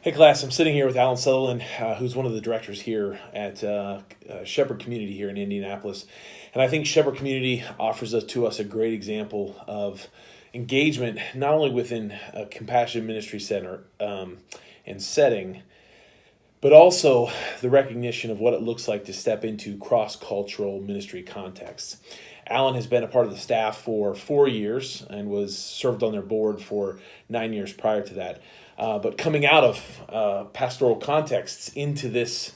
Hey class, I'm sitting here with Alan Southerland, who's one of the directors here at Shepherd Community here in Indianapolis. And I think Shepherd Community offers to us a great example of engagement, not only within a compassion ministry center and setting, but also the recognition of what it looks like to step into cross-cultural ministry contexts. Alan has been a part of the staff for 4 years and was served on their board for 9 years prior to that. But coming out of pastoral contexts into this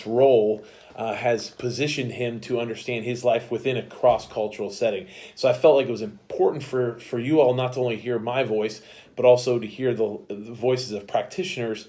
role has positioned him to understand his life within a cross-cultural setting. So I felt like it was important for you all not to only hear my voice, but also to hear the voices of practitioners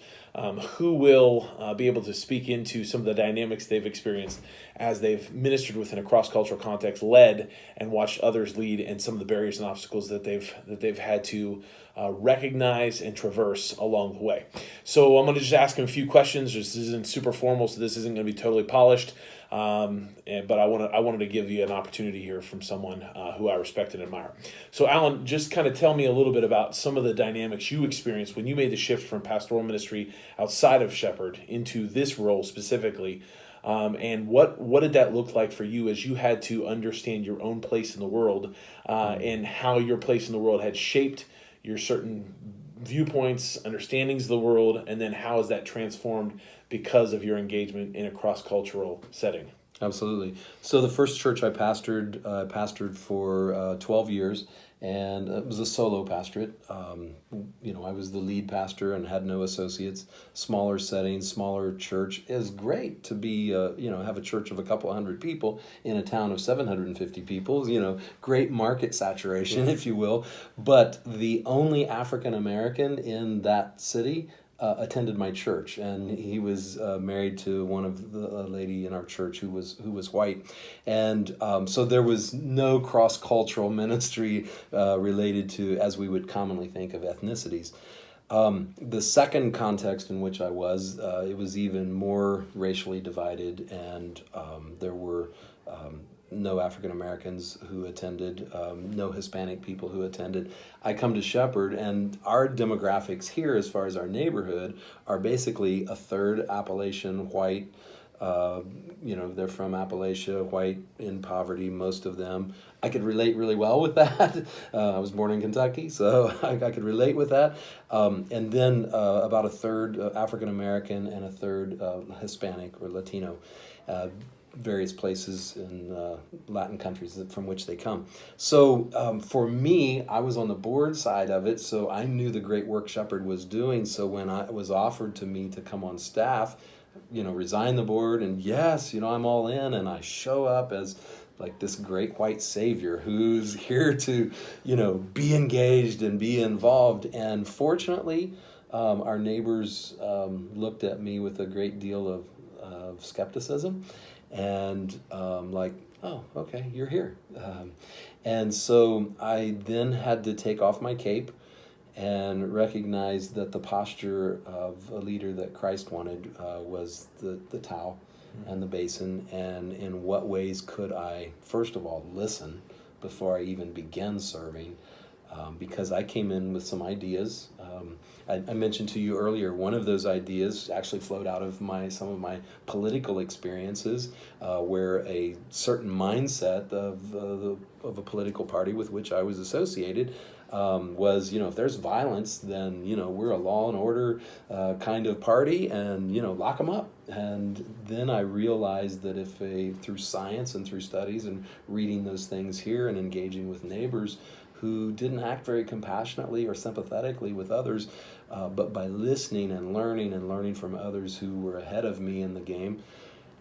who will be able to speak into some of the dynamics they've experienced as they've ministered within a cross-cultural context, led and watched others lead, and some of the barriers and obstacles that they've had to recognize and traverse along the way. So I'm going to just ask him a few questions. This isn't super formal, so this isn't going to be totally polished. But I wanted to give you an opportunity here from someone who I respect and admire. So Alan, just kind of tell me a little bit about some of the dynamics you experienced when you made the shift from pastoral ministry outside of Shepherd into this role specifically. And what did that look like for you as you had to understand your own place in the world and how your place in the world had shaped your certain viewpoints, understandings of the world, and then how is that transformed because of your engagement in a cross-cultural setting? Absolutely. So the first church I pastored for 12 years, and it was a solo pastorate. I was the lead pastor and had no associates. Smaller setting, smaller church. It was great to be, have a church of a couple hundred people in a town of 750 people. Great market saturation, if you will. But the only African American in that city attended my church, and he was married to one of the lady in our church who was white, and so there was no cross-cultural ministry related to, as we would commonly think of, ethnicities. The second context in which I was, it was even more racially divided, and there were no African Americans who attended, no Hispanic people who attended. I come to Shepherd, and our demographics here, as far as our neighborhood, are basically a third Appalachian white. They're from Appalachia, white, in poverty, most of them. I could relate really well with that. I was born in Kentucky, so I could relate with that. And then about a third African American and a third Hispanic or Latino. Various places in Latin countries from which they come. So for me, I was on the board side of it, so I knew the great work Shepherd was doing. So when it was offered to me to come on staff, resign the board, and yes, I'm all in, and I show up as like this great white savior who's here to, be engaged and be involved. And fortunately, our neighbors looked at me with a great deal of skepticism. And oh, okay, you're here. And so I then had to take off my cape and recognize that the posture of a leader that Christ wanted was the towel and the basin, and in what ways could I, first of all, listen before I even began serving, because I came in with some ideas. I mentioned to you earlier, one of those ideas actually flowed out of some of my political experiences, where a certain mindset of a political party with which I was associated was, if there's violence, then, we're a law and order kind of party, and, lock them up. And then I realized that if through science and through studies and reading those things here and engaging with neighbors who didn't act very compassionately or sympathetically with others, but by listening and learning from others who were ahead of me in the game,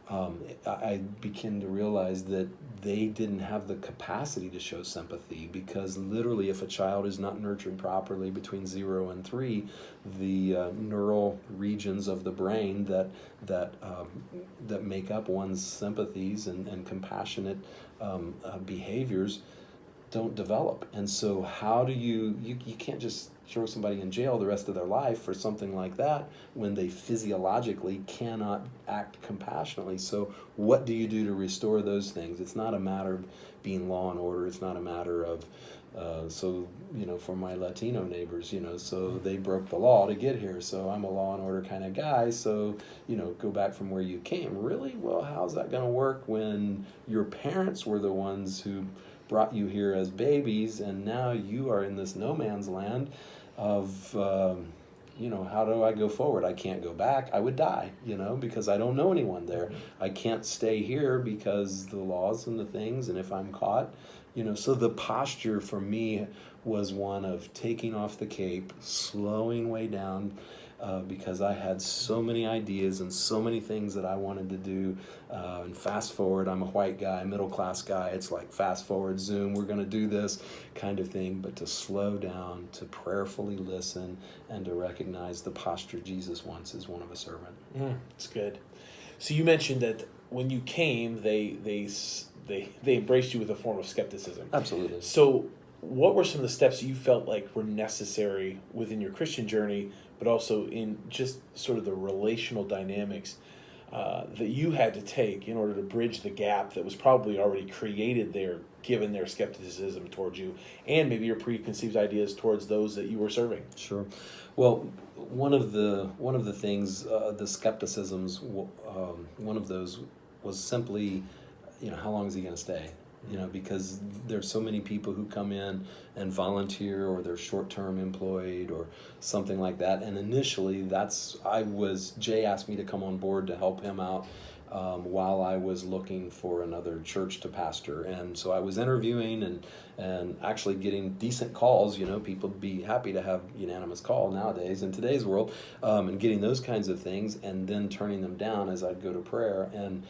I began to realize that they didn't have the capacity to show sympathy, because literally if a child is not nurtured properly between 0 and 3, the neural regions of the brain that make up one's sympathies and compassionate behaviors don't develop. And so how do you can't just throw somebody in jail the rest of their life for something like that when they physiologically cannot act compassionately. So what do you do to restore those things? It's not a matter of being law and order. It's not a matter of So, for my Latino neighbors, so they broke the law to get here. So I'm a law and order kind of guy. So, go back from where you came. Really? Well, how's that going to work when your parents were the ones who brought you here as babies, and now you are in this no man's land of, how do I go forward? I can't go back. I would die, because I don't know anyone there. I can't stay here because the laws and the things, and if I'm caught, so the posture for me was one of taking off the cape, slowing way down, because I had so many ideas and so many things that I wanted to do. And fast forward, I'm a white guy, middle class guy. It's like fast forward, zoom, we're going to do this kind of thing. But to slow down, to prayerfully listen, and to recognize the posture Jesus wants is one of a servant. It's good. So you mentioned that when you came, they embraced you with a form of skepticism. Absolutely. So what were some of the steps you felt like were necessary within your Christian journey, but also in just sort of the relational dynamics that you had to take in order to bridge the gap that was probably already created there, given their skepticism towards you, and maybe your preconceived ideas towards those that you were serving? Sure. Well, one of the things, the skepticisms, one of those was simply, how long is he going to stay? Because there's so many people who come in and volunteer, or they're short-term employed or something like that. And initially, Jay asked me to come on board to help him out while I was looking for another church to pastor. And so I was interviewing and actually getting decent calls. People would be happy to have unanimous call nowadays in today's world, and getting those kinds of things, and then turning them down as I'd go to prayer. And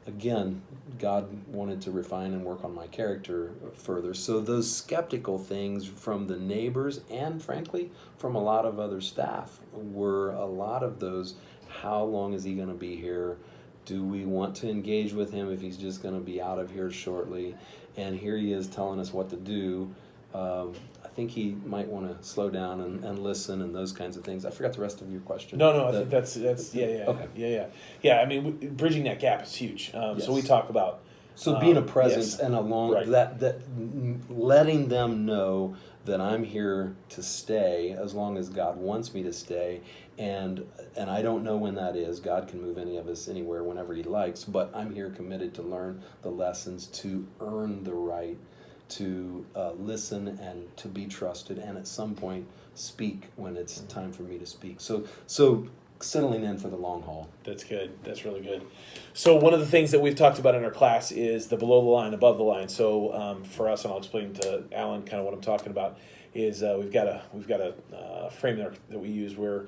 again, God wanted to refine and work on my character further. So those skeptical things from the neighbors, and frankly, from a lot of other staff, were a lot of those: how long is he going to be here? Do we want to engage with him if he's just going to be out of here shortly? And here he is telling us what to do. I think he might want to slow down and listen, and those kinds of things. I forgot the rest of your question. No. I think that's yeah. Okay. Yeah. I mean, bridging that gap is huge. Yes. So we talk about being a presence, yes. and along Right. that letting them know that I'm here to stay as long as God wants me to stay, and I don't know when that is. God can move any of us anywhere whenever he likes, but I'm here committed to learn the lessons, to earn the right to listen and to be trusted, and at some point speak when it's time for me to speak. So settling in for the long haul. That's good. That's really good. So one of the things that we've talked about in our class is the below the line, above the line. So for us, and I'll explain to Alan kind of what I'm talking about, is we've got a framework that we use where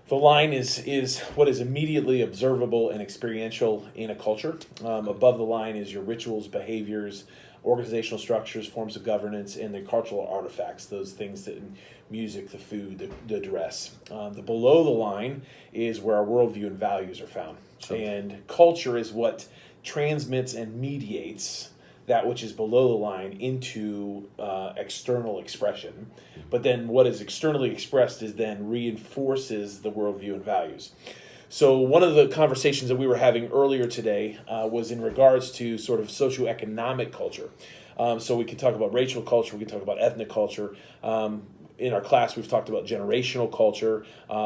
the line is what is immediately observable and experiential in a culture. Above the line is your rituals, behaviors, organizational structures, forms of governance, and the cultural artifacts, those things that music, the food, the dress. The below the line is where our worldview and values are found. Sure. And culture is what transmits and mediates that which is below the line into external expression. But then what is externally expressed is then reinforces the worldview and values. So one of the conversations that we were having earlier today was in regards to sort of socioeconomic culture. So we could talk about racial culture, we could talk about ethnic culture. In our class, we've talked about generational culture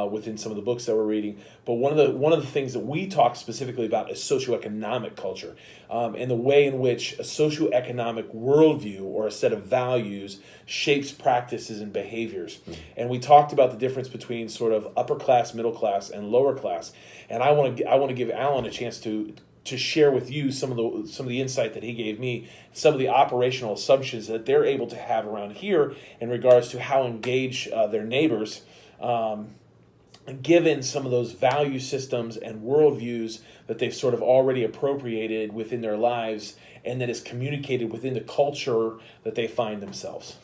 within some of the books that we're reading. But one of the things that we talk specifically about is socioeconomic culture, and the way in which a socioeconomic worldview or a set of values shapes practices and behaviors. And we talked about the difference between sort of upper class, middle class, and lower class. And I want to give Alan a chance to share with you some of the insight that he gave me, some of the operational assumptions that they're able to have around here in regards to how engage their neighbors, given some of those value systems and worldviews that they've sort of already appropriated within their lives, and that is communicated within the culture that they find themselves.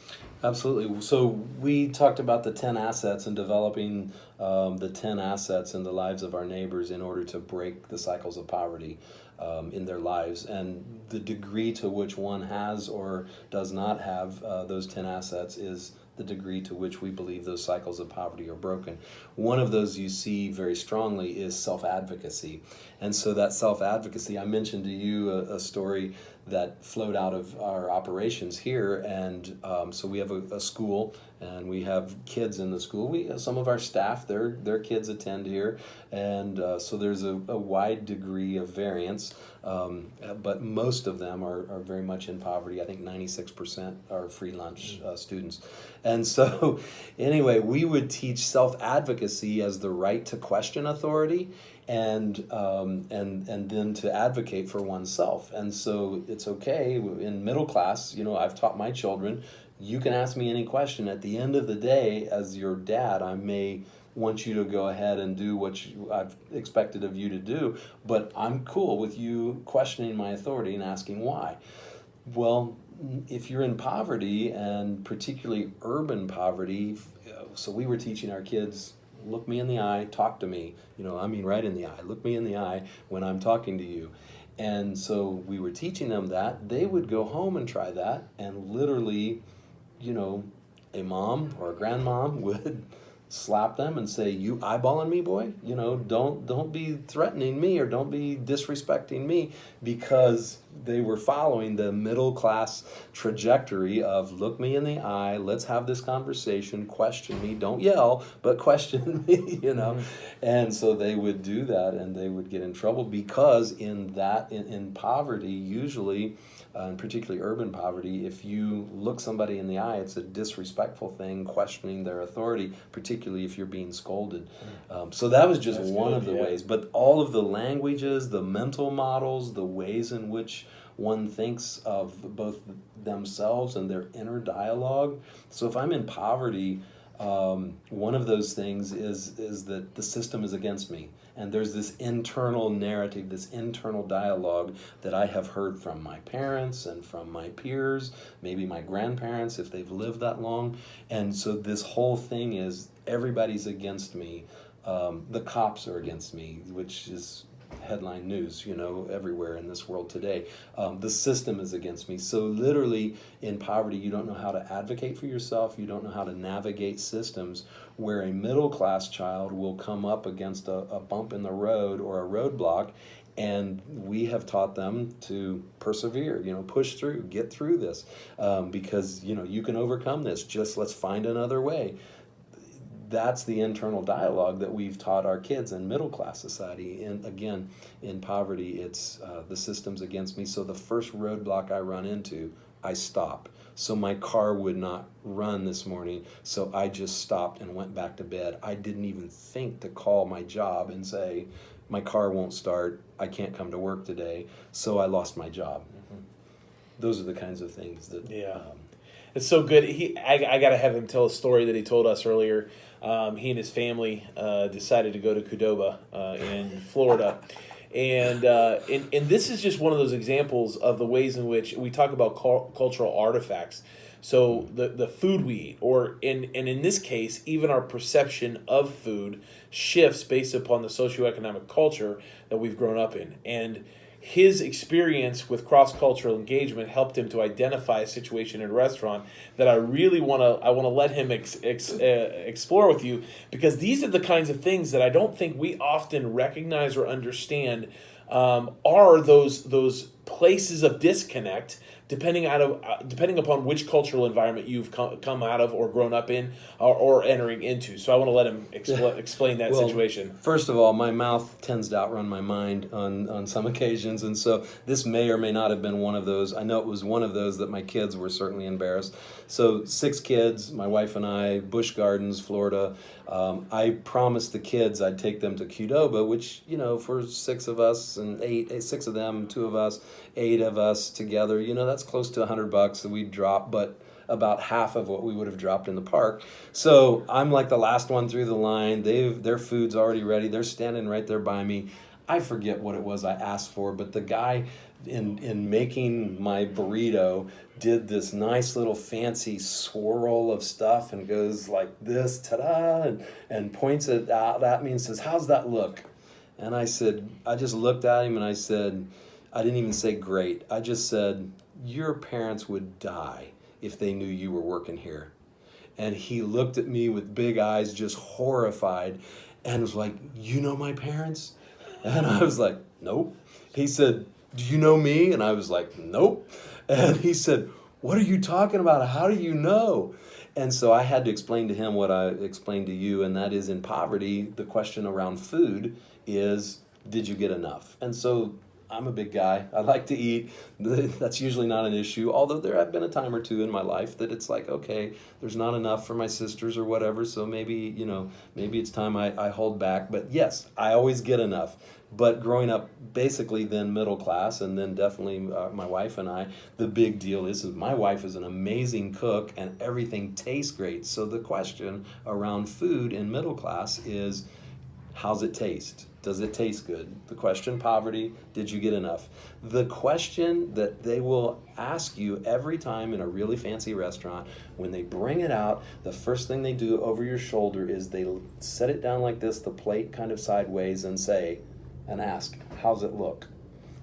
Absolutely. So we talked about the 10 assets and developing the 10 assets in the lives of our neighbors in order to break the cycles of poverty in their lives. And the degree to which one has or does not have those 10 assets is the degree to which we believe those cycles of poverty are broken. One of those you see very strongly is self-advocacy. And so that self-advocacy, I mentioned to you a story that flowed out of our operations here, and so we have a school, and we have kids in the school. Some of our staff, their kids attend here, and so there's a wide degree of variance, but most of them are very much in poverty. I think 96% are free lunch students. And so anyway, we would teach self-advocacy as the right to question authority, and then to advocate for oneself. And so it's okay in middle class. I've taught my children, you can ask me any question. At the end of the day, as your dad, I may want you to go ahead and do what I've expected of you to do, but I'm cool with you questioning my authority and asking why. Well, if you're in poverty, and particularly urban poverty, so we were teaching our kids, look me in the eye, talk to me. Right in the eye. Look me in the eye when I'm talking to you. And so we were teaching them that. They would go home and try that, and literally, a mom or a grandmom would slap them and say, you eyeballing me, boy? Don't be threatening me, or don't be disrespecting me, because they were following the middle class trajectory of look me in the eye, let's have this conversation, question me, don't yell, but question me, And so they would do that, and they would get in trouble, because in poverty, usually, and particularly urban poverty, if you look somebody in the eye, it's a disrespectful thing, questioning their authority, particularly if you're being scolded. So that was just one of the ways. But all of the languages, the mental models, the ways in which one thinks of both themselves and their inner dialogue. So if I'm in poverty, one of those things is that the system is against me. And there's this internal narrative, this internal dialogue that I have heard from my parents and from my peers, maybe my grandparents if they've lived that long. And so this whole thing is everybody's against me. The cops are against me, which is headline news, everywhere in this world today. The system is against me. So literally in poverty, you don't know how to advocate for yourself. You don't know how to navigate systems, where a middle class child will come up against a bump in the road or a roadblock, and we have taught them to persevere, push through, get through this, because, you can overcome this. Just let's find another way. That's the internal dialogue that we've taught our kids in middle class society. And again, in poverty, it's the system's against me. So the first roadblock I run into, I stop. So my car would not run this morning, so I just stopped and went back to bed. I didn't even think to call my job and say, my car won't start, I can't come to work today, so I lost my job. Mm-hmm. Those are the kinds of things that... Yeah. It's so good. I got to have him tell a story that he told us earlier. He and his family decided to go to Qdoba in Florida. And this is just one of those examples of the ways in which we talk about cultural artifacts. So the food we eat, and in this case, even our perception of food shifts based upon the socioeconomic culture that we've grown up in. And his experience with cross-cultural engagement helped him to identify a situation in a restaurant that I really want to let him explore with you, because these are the kinds of things that I don't think we often recognize or understand are those places of disconnect, depending upon which cultural environment you've come out of or grown up in or entering into. So I want to let him explain that situation. First of all, my mouth tends to outrun my mind on some occasions, and so this may or may not have been one of those. I know it was one of those that my kids were certainly embarrassed. So 6 kids, my wife and I, Busch Gardens, Florida. I promised the kids I'd take them to Qdoba, which, for 6 of us and 6 of them, 2 of us, 8 of us together, that's close to $100 that we'd drop, but about half of what we would have dropped in the park. So I'm like the last one through the line. Their food's already ready. They're standing right there by me. I forget what it was I asked for, but the guy in making my burrito did this nice little fancy swirl of stuff and goes like this, ta-da, and points it out at me and says, "How's that look?" And I just looked at him and I said, I didn't even say great. I just said, your parents would die if they knew you were working here. And he looked at me with big eyes, just horrified, and was like, "You know my parents?" And I was like, "Nope." He said, "Do you know me?" And I was like, "Nope." And he said, "What are you talking about? How do you know?" And so I had to explain to him what I explained to you, and that is, in poverty, the question around food is, did you get enough? And so I'm a big guy. I like to eat. That's usually not an issue, although there have been a time or two in my life that it's like, okay, there's not enough for my sisters or whatever, so maybe it's time I hold back. But yes, I always get enough. But growing up basically then middle class, and then definitely my wife and I, the big deal is my wife is an amazing cook and everything tastes great. So the question around food in middle class is, how's it taste? Does it taste good? The question, poverty, did you get enough? The question that they will ask you every time in a really fancy restaurant, when they bring it out, the first thing they do over your shoulder is they set it down like this, the plate kind of sideways, and ask, how's it look?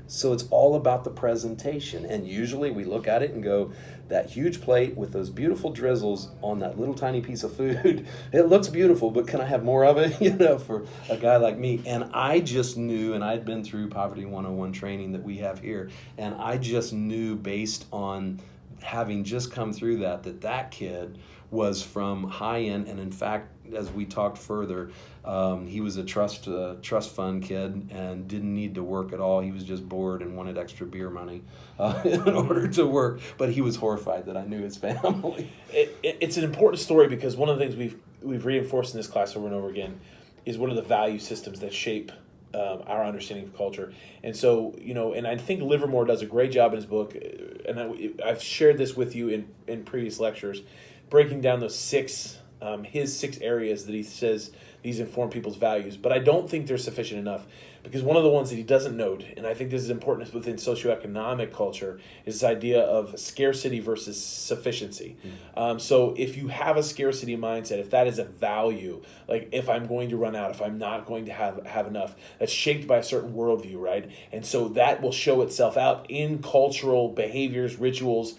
So it's all about the presentation. And usually we look at it and go, that huge plate with those beautiful drizzles on that little tiny piece of food, it looks beautiful, but can I have more of it, for a guy like me? And I just knew, and I'd been through Poverty 101 training that we have here, and I just knew based on having just come through that kid was from high end, and in fact, as we talked further, he was a trust fund kid and didn't need to work at all. He was just bored and wanted extra beer money in order to work. But he was horrified that I knew his family. It's an important story because one of the things we've reinforced in this class over and over again is what are the value systems that shape our understanding of culture. And so, and I think Livermore does a great job in his book, and I've shared this with you in previous lectures, breaking down those his six areas that he says these inform people's values. But I don't think they're sufficient enough, because one of the ones that he doesn't note, and I think this is important within socioeconomic culture, is this idea of scarcity versus sufficiency. So if you have a scarcity mindset, if that is a value, like if I'm going to run out, if I'm not going to have enough, that's shaped by a certain worldview, right? And so that will show itself out in cultural behaviors, rituals,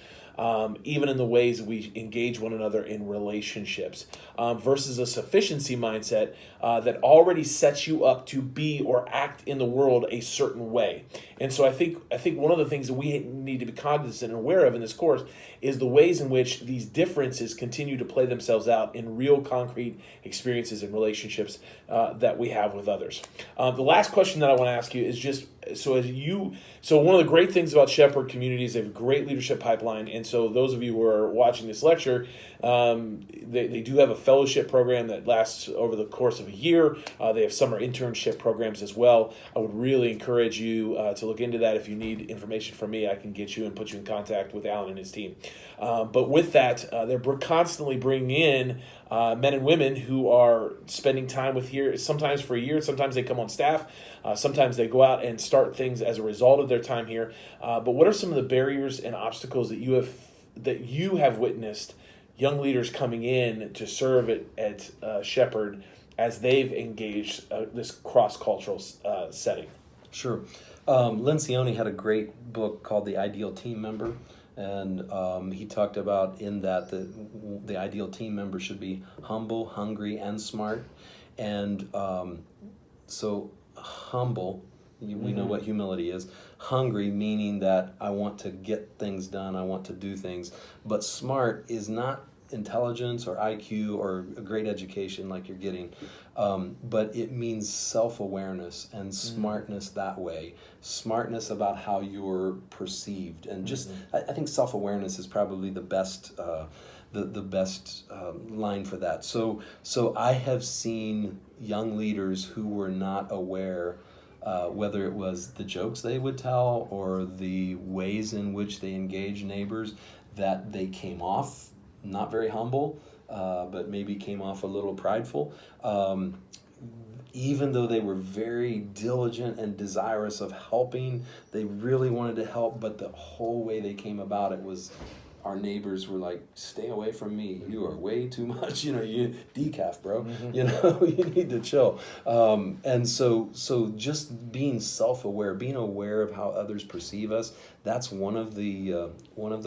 even in the ways we engage one another in relationships, versus a sufficiency mindset that already sets you up to be or act in the world a certain way. And so I think one of the things that we need to be cognizant and aware of in this course is the ways in which these differences continue to play themselves out in real concrete experiences and relationships that we have with others. The last question that I want to ask you is just, so one of the great things about Shepherd Community is they have a great leadership pipeline. And so those of you who are watching this lecture, they do have a fellowship program that lasts over the course of a year. They have summer internship programs as well. I would really encourage you to look into that. If you need information from me, I can get you and put you in contact with Alan and his team. But with that, they're constantly bringing in men and women who are spending time with here, sometimes for a year, sometimes they come on staff, sometimes they go out and start things as a result of their time here. But what are some of the barriers and obstacles that you have witnessed young leaders coming in to serve at Shepherd as they've engaged this cross-cultural setting? Sure. Lencioni had a great book called The Ideal Team Member. And he talked about in that the ideal team member should be humble, hungry, and smart. And so humble, we know what humility is. Hungry, meaning that I want to get things done, I want to do things. But smart is not intelligence or IQ or a great education like you're getting, but it means self-awareness and smartness that way. Smartness about how you're perceived, and just I think self-awareness is probably the best the best line for that. So I have seen young leaders who were not aware, whether it was the jokes they would tell or the ways in which they engage neighbors, that they came off not very humble, but maybe came off a little prideful. Even though they were very diligent and desirous of helping, they really wanted to help, but the whole way they came about it was our neighbors were like, "Stay away from me. You are way too much. You decaf, bro. You need to chill." And so just being self-aware, being aware of how others perceive us, that's one of the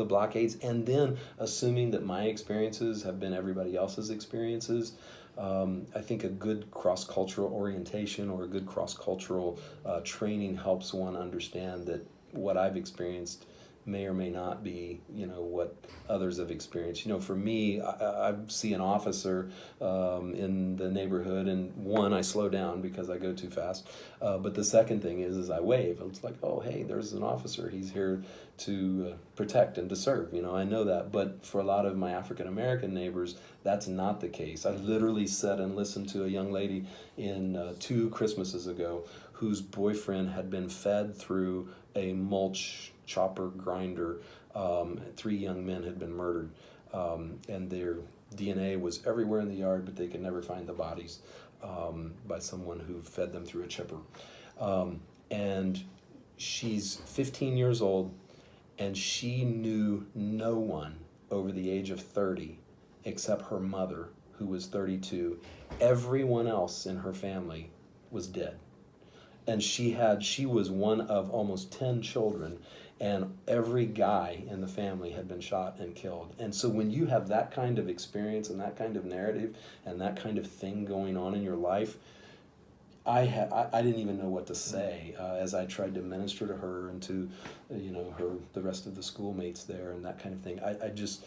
blockades. And then assuming that my experiences have been everybody else's experiences. I think a good cross-cultural orientation or a good cross-cultural training helps one understand that what I've experienced may or may not be, what others have experienced. For me, I see an officer in the neighborhood, and one, I slow down because I go too fast. But the second thing is I wave. It's like, oh, hey, there's an officer. He's here to protect and to serve. I know that. But for a lot of my African American neighbors, that's not the case. I literally sat and listened to a young lady in 2 Christmases ago whose boyfriend had been fed through a mulch chopper grinder. 3 young men had been murdered, and their DNA was everywhere in the yard, but they could never find the bodies by someone who fed them through a chipper. And she's 15 years old, and she knew no one over the age of 30 except her mother, who was 32. Everyone else in her family was dead. And she was one of almost 10 children, and every guy in the family had been shot and killed. And so when you have that kind of experience and that kind of narrative and that kind of thing going on in your life, I didn't even know what to say as I tried to minister to her and to the rest of the schoolmates there and that kind of thing. I just,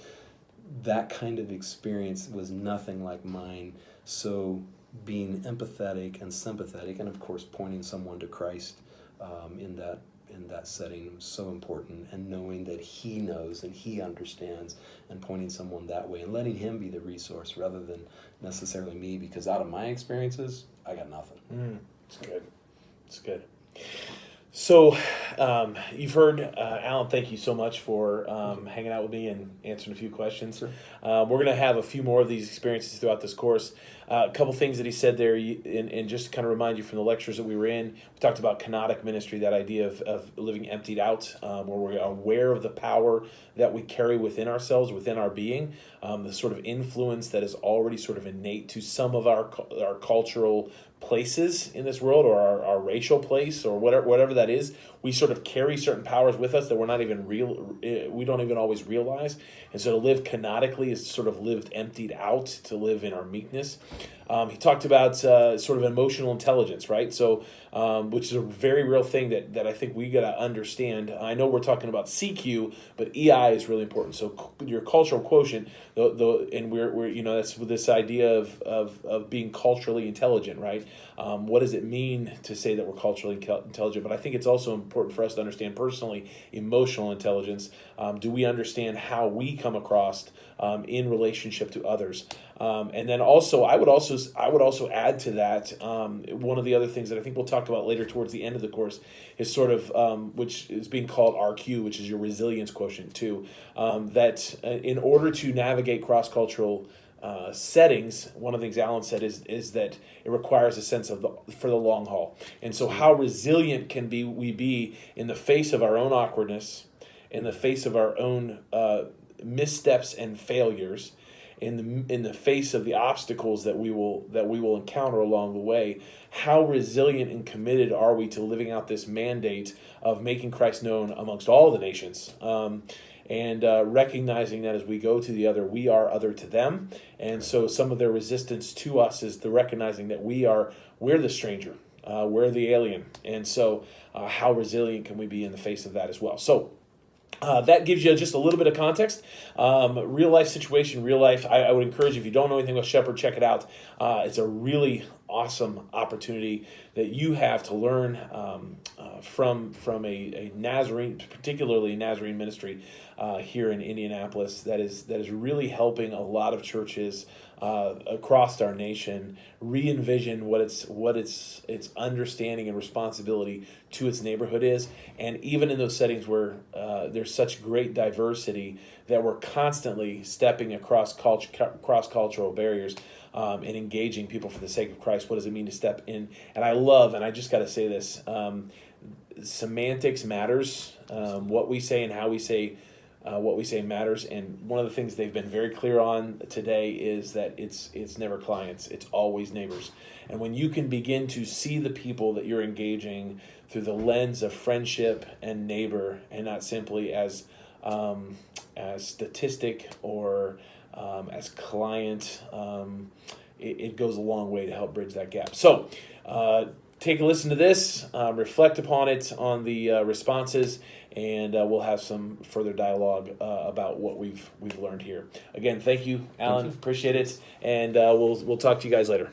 that kind of experience was nothing like mine. So being empathetic and sympathetic, and of course pointing someone to Christ in that setting was so important, and knowing that He knows and He understands, and pointing someone that way and letting Him be the resource rather than necessarily me, because out of my experiences, I got nothing. It's good. It's good. So, you've heard, Alan, thank you so much for hanging out with me and answering a few questions. Sure. We're going to have a few more of these experiences throughout this course. A couple things that he said there, and just to kind of remind you from the lectures that we were in, we talked about kenotic ministry, that idea of living emptied out, where we're aware of the power that we carry within ourselves, within our being, the sort of influence that is already sort of innate to some of our cultural places in this world, or our racial place, or whatever that is. We sort of carry certain powers with us that we're not even we don't even always realize. And so to live kenotically is sort of lived emptied out, to live in our meekness. He talked about sort of emotional intelligence, right? So, which is a very real thing that I think we got to understand. I know we're talking about CQ, but EI is really important. So your cultural quotient, and we're that's with this idea of being culturally intelligent, right? What does it mean to say that we're culturally intelligent? But I think it's also important for us to understand personally emotional intelligence. Do we understand how we come across in relationship to others? And then also, I would also add to that, one of the other things that I think we'll talk about later towards the end of the course is sort of, which is being called RQ, which is your resilience quotient too. That in order to navigate cross-cultural settings, one of the things Alan said is that it requires a sense of for the long haul. And so how resilient can we be in the face of our own awkwardness, in the face of our own missteps and failures, in the face of the obstacles that we will encounter along the way. How resilient and committed are we to living out this mandate of making Christ known amongst all the nations, and recognizing that as we go to the other, we are other to them. And so some of their resistance to us is the recognizing that we're the stranger, we're the alien. And so how resilient can we be in the face of that as well? So that gives you just a little bit of context. Real life situation, real life. I would encourage you, if you don't know anything about Shepherd, check it out. It's a really awesome opportunity that you have to learn from a Nazarene, particularly Nazarene ministry here in Indianapolis. That is really helping a lot of churches across our nation re-envision what its understanding and responsibility to its neighborhood is. And even in those settings where there's such great diversity, that we're constantly stepping across cross-cultural barriers and engaging people for the sake of Christ. What does it mean to step in? And I just got to say this, semantics matters. What we say and how we say what we say matters. And one of the things they've been very clear on today is that it's never clients, it's always neighbors. And when you can begin to see the people that you're engaging through the lens of friendship and neighbor, and not simply as statistic or as client, it goes a long way to help bridge that gap. So take a listen to this, reflect upon it on the responses, and we'll have some further dialogue about what we've learned here. Again, thank you, Alan. Thank you. Appreciate it, and we'll talk to you guys later.